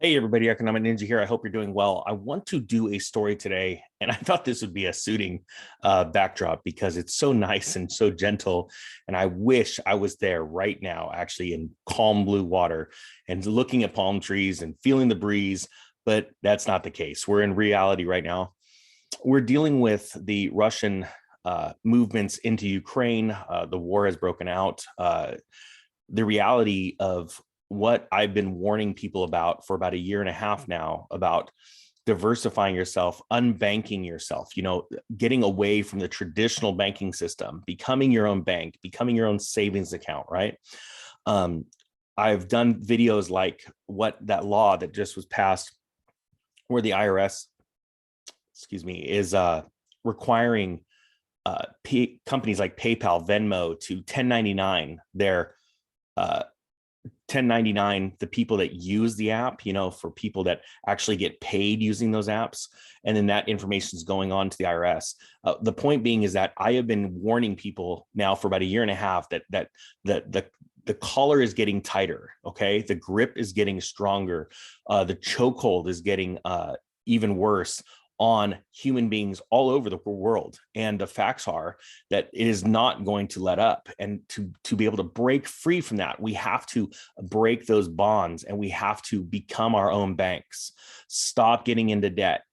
Hey everybody, Economic Ninja here. I hope you're doing well. I want to do a story today, and I thought this would be a suiting backdrop because it's so nice and so gentle. And I wish I was there right now, actually in calm blue water and looking at palm trees and feeling the breeze, but that's not the case. We're in reality right now. We're dealing with the Russian movements into Ukraine. The war has broken out. The reality of what I've been warning people about for about a year and a half now about diversifying yourself, unbanking yourself, getting away from the traditional banking system, becoming your own bank, becoming your own savings account, right? I've done videos like what that law that just was passed where the IRS, is requiring companies like PayPal, Venmo to 1099 their 1099 the people that use the app, for people that actually get paid using those apps. And then that information is going on to the IRS. The point being is that I have been warning people now for about a year and a half that the collar is getting tighter. Okay. The grip is getting stronger. The chokehold is getting even worse on human beings all over the world. And the facts are that it is not going to let up. And to be able to break free from that, we have to break those bonds and we have to become our own banks. Stop getting into debt.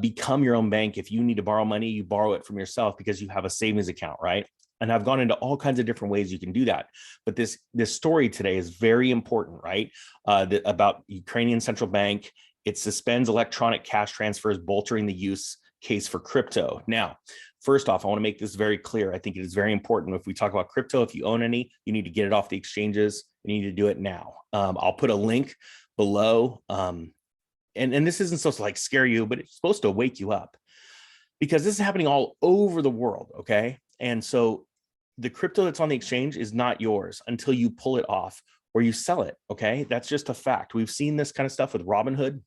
Become your own bank. If you need to borrow money, you borrow it from yourself because you have a savings account, right? And I've gone into all kinds of different ways you can do that. But this story today is very important, right? About Ukrainian central bank. It suspends electronic cash transfers, bolstering the use case for crypto. Now, first off, I want to make this very clear. I think it is very important. If we talk about crypto, if you own any, you need to get it off the exchanges. You need to do it now. I'll put a link below. And this isn't supposed to like scare you, but it's supposed to wake you up because this is happening all over the world. Okay. And so the crypto that's on the exchange is not yours until you pull it off or you sell it. Okay. That's just a fact. We've seen this kind of stuff with Robinhood,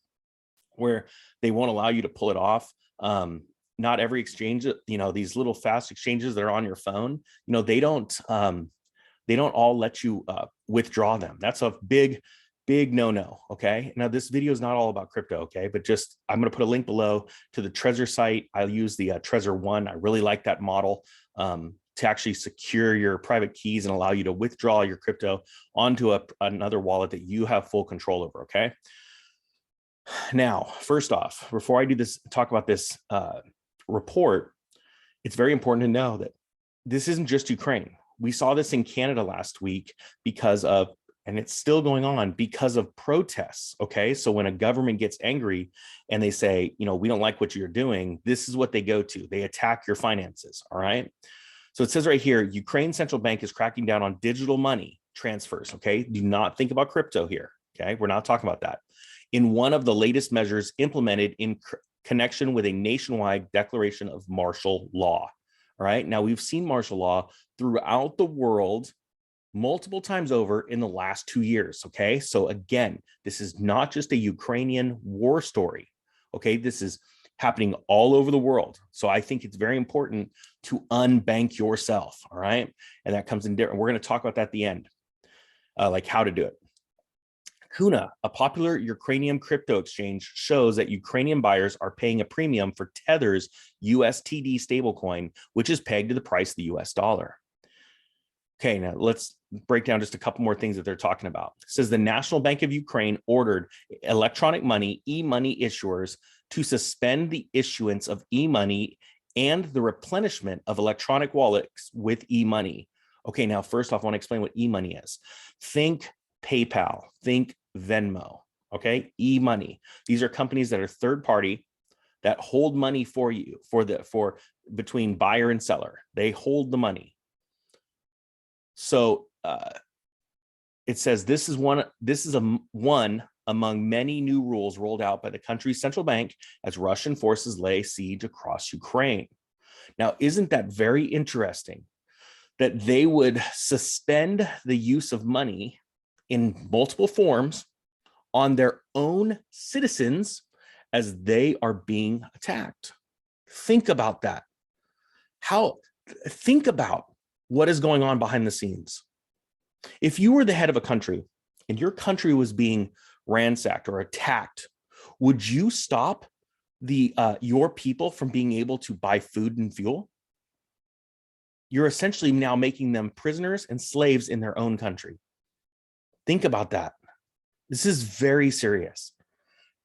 where they won't allow you to pull it off. Not every exchange, these little fast exchanges that are on your phone, they don't all let you withdraw them. That's a big no-no. Okay. Now this video is not all about crypto. Okay. But I'm going to put a link below to the Trezor site. I use the Trezor One. I really like that model to actually secure your private keys and allow you to withdraw your crypto onto another wallet that you have full control over. Okay. Now, first off, before I talk about this report, it's very important to know that this isn't just Ukraine. We saw this in Canada last week and it's still going on because of protests. Okay. So when a government gets angry and they say, we don't like what you're doing, this is what they go to. They attack your finances. All right. So it says right here, Ukraine central bank is cracking down on digital money transfers. Okay. Do not think about crypto here. Okay. We're not talking about that. In one of the latest measures implemented in connection with a nationwide declaration of martial law. All right. Now we've seen martial law throughout the world multiple times over in the last 2 years. Okay. So again, this is not just a Ukrainian war story. Okay. This is happening all over the world. So I think it's very important to unbank yourself. All right. And that comes in different. We're going to talk about that at the end, like how to do it. Kuna, a popular Ukrainian crypto exchange, shows that Ukrainian buyers are paying a premium for Tether's USTD stablecoin, which is pegged to the price of the US dollar. Okay, now let's break down just a couple more things that they're talking about. It says the National Bank of Ukraine ordered electronic money, e-money issuers to suspend the issuance of e-money and the replenishment of electronic wallets with e-money. Okay, now first off, I want to explain what e-money is. Think PayPal, think Venmo, okay? E-money. These are companies that are third party that hold money for you for between buyer and seller. They hold the money. So it says this is one among many new rules rolled out by the country's central bank as Russian forces lay siege across Ukraine. Now, isn't that very interesting that they would suspend the use of money in multiple forms on their own citizens as they are being attacked? Think about that. Think about what is going on behind the scenes. If you were the head of a country and your country was being ransacked or attacked, would you stop your people from being able to buy food and fuel? You're essentially now making them prisoners and slaves in their own country. Think about that. This is very serious.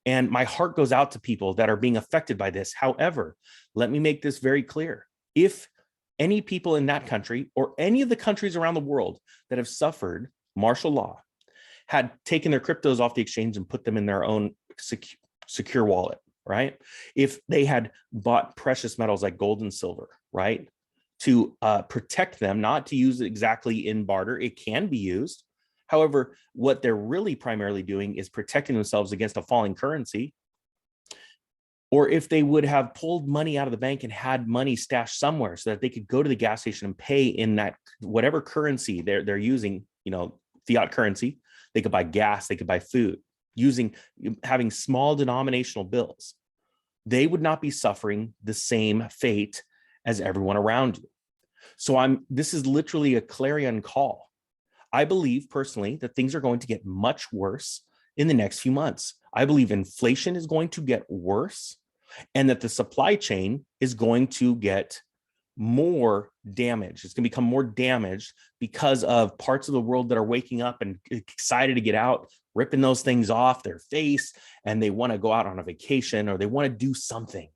And my heart goes out to people that are being affected by this. However, let me make this very clear. If any people in that country or any of the countries around the world that have suffered martial law had taken their cryptos off the exchange and put them in their own secure wallet, right? If they had bought precious metals like gold and silver, right, to protect them, not to use it exactly in barter, it can be used. However, what they're really primarily doing is protecting themselves against a falling currency. Or if they would have pulled money out of the bank and had money stashed somewhere so that they could go to the gas station and pay in that whatever currency they're using, fiat currency, they could buy gas, they could buy food, having small denominational bills, they would not be suffering the same fate as everyone around you. So this is literally a clarion call. I believe personally that things are going to get much worse in the next few months. I believe inflation is going to get worse and that the supply chain is going to get more damaged. It's going to become more damaged because of parts of the world that are waking up and excited to get out, ripping those things off their face, and they want to go out on a vacation or they want to do something.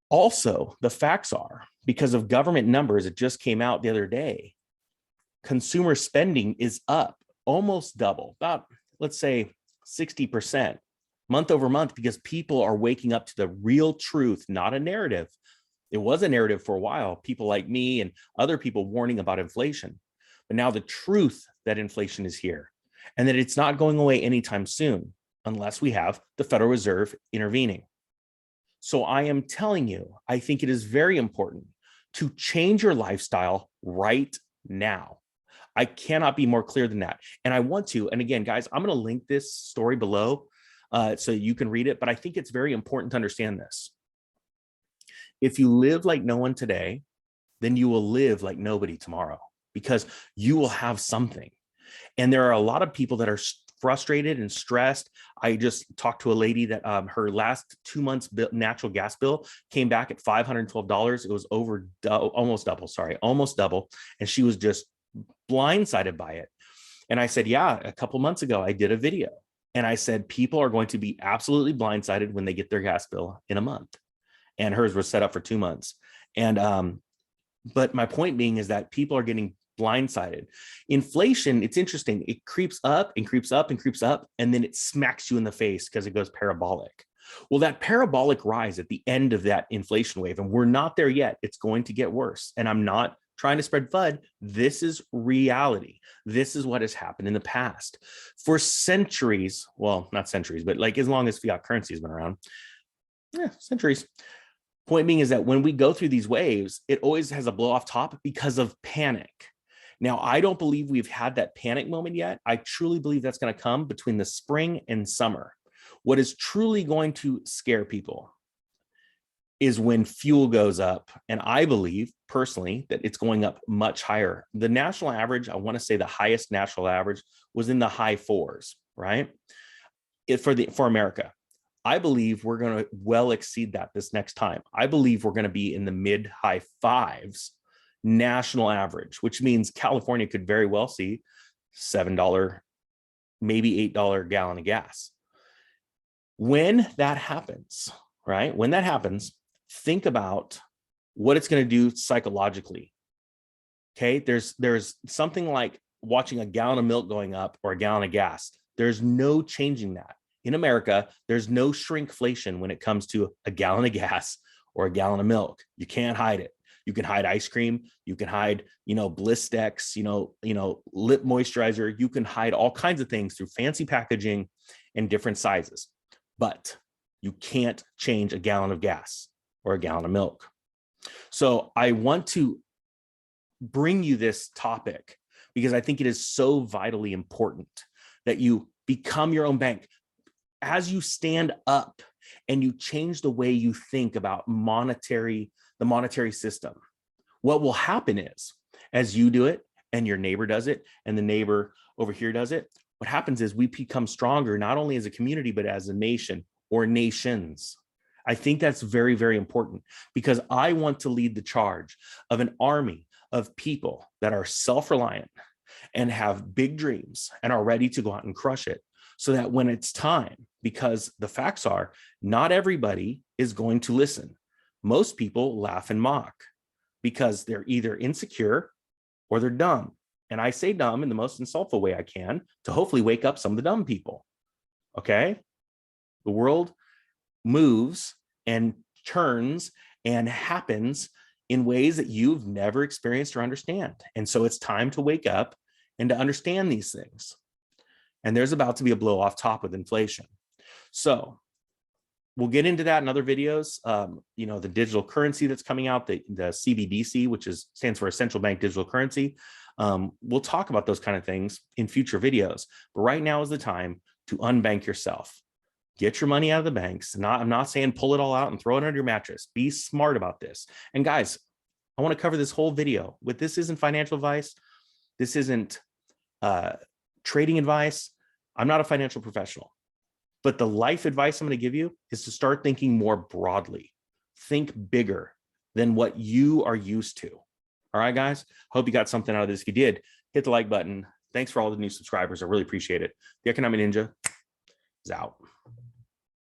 Also, the facts are, because of government numbers that just came out the other day, consumer spending is up almost double, about, let's say, 60% month over month, because people are waking up to the real truth, not a narrative. It was a narrative for a while, people like me and other people warning about inflation. But now the truth that inflation is here and that it's not going away anytime soon unless we have the Federal Reserve intervening. So I am telling you, I think it is very important to change your lifestyle right now. I cannot be more clear than that. And I want to, and again, guys, I'm going to link this story below so you can read it, but I think it's very important to understand this. If you live like no one today, then you will live like nobody tomorrow, because you will have something. And there are a lot of people that are frustrated and stressed. I just talked to a lady that her last 2 months natural gas bill came back at $512. It was almost double. And she was just blindsided by it. And I said, yeah, a couple months ago, I did a video and I said, people are going to be absolutely blindsided when they get their gas bill in a month. And hers was set up for 2 months. And, but my point being is that people are getting blindsided. Inflation, it's interesting. It creeps up and creeps up and creeps up, and then it smacks you in the face because it goes parabolic. Well, that parabolic rise at the end of that inflation wave, and we're not there yet. It's going to get worse. And I'm not trying to spread FUD. This is reality. This is what has happened in the past. For centuries, well, not centuries, but like as long as fiat currency has been around, centuries. Point being is that when we go through these waves, it always has a blow off top because of panic. Now, I don't believe we've had that panic moment yet. I truly believe that's going to come between the spring and summer. What is truly going to scare people is when fuel goes up. And I believe personally that it's going up much higher. The national average, I want to say the highest national average was in the high 4s, right? For America. I believe we're going to well exceed that this next time. I believe we're going to be in the mid high 5s national average, which means California could very well see $7, maybe $8 gallon of gas. When that happens, right? When that happens, think about what it's going to do psychologically. Okay. There's something like watching a gallon of milk going up or a gallon of gas. There's no changing that. In America, there's no shrinkflation when it comes to a gallon of gas or a gallon of milk. You can't hide it. You can hide ice cream. You can hide, Blistex, lip moisturizer. You can hide all kinds of things through fancy packaging and different sizes, but you can't change a gallon of gas or a gallon of milk. So I want to bring you this topic because I think it is so vitally important that you become your own bank. As you stand up and you change the way you think about the monetary system, what will happen is as you do it and your neighbor does it and the neighbor over here does it, what happens is we become stronger, not only as a community, but as a nation or nations. I think that's very, very important, because I want to lead the charge of an army of people that are self-reliant and have big dreams and are ready to go out and crush it, so that when it's time, because the facts are not everybody is going to listen. Most people laugh and mock because they're either insecure or they're dumb. And I say dumb in the most insultful way I can to hopefully wake up some of the dumb people. Okay? The world moves and turns and happens in ways that you've never experienced or understand. And so it's time to wake up and to understand these things. And there's about to be a blow off top with inflation. So we'll get into that in other videos. You know, the digital currency that's coming out, the CBDC, which stands for a central bank digital currency. We'll talk about those kind of things in future videos. But right now is the time to unbank yourself. Get your money out of the banks. I'm not saying pull it all out and throw it under your mattress. Be smart about this. And guys, I want to cover this whole video with, this isn't financial advice. This isn't trading advice. I'm not a financial professional, but the life advice I'm going to give you is to start thinking more broadly. Think bigger than what you are used to. All right, guys, hope you got something out of this. If you did, hit the like button. Thanks for all the new subscribers. I really appreciate it. The Economic Ninja is out.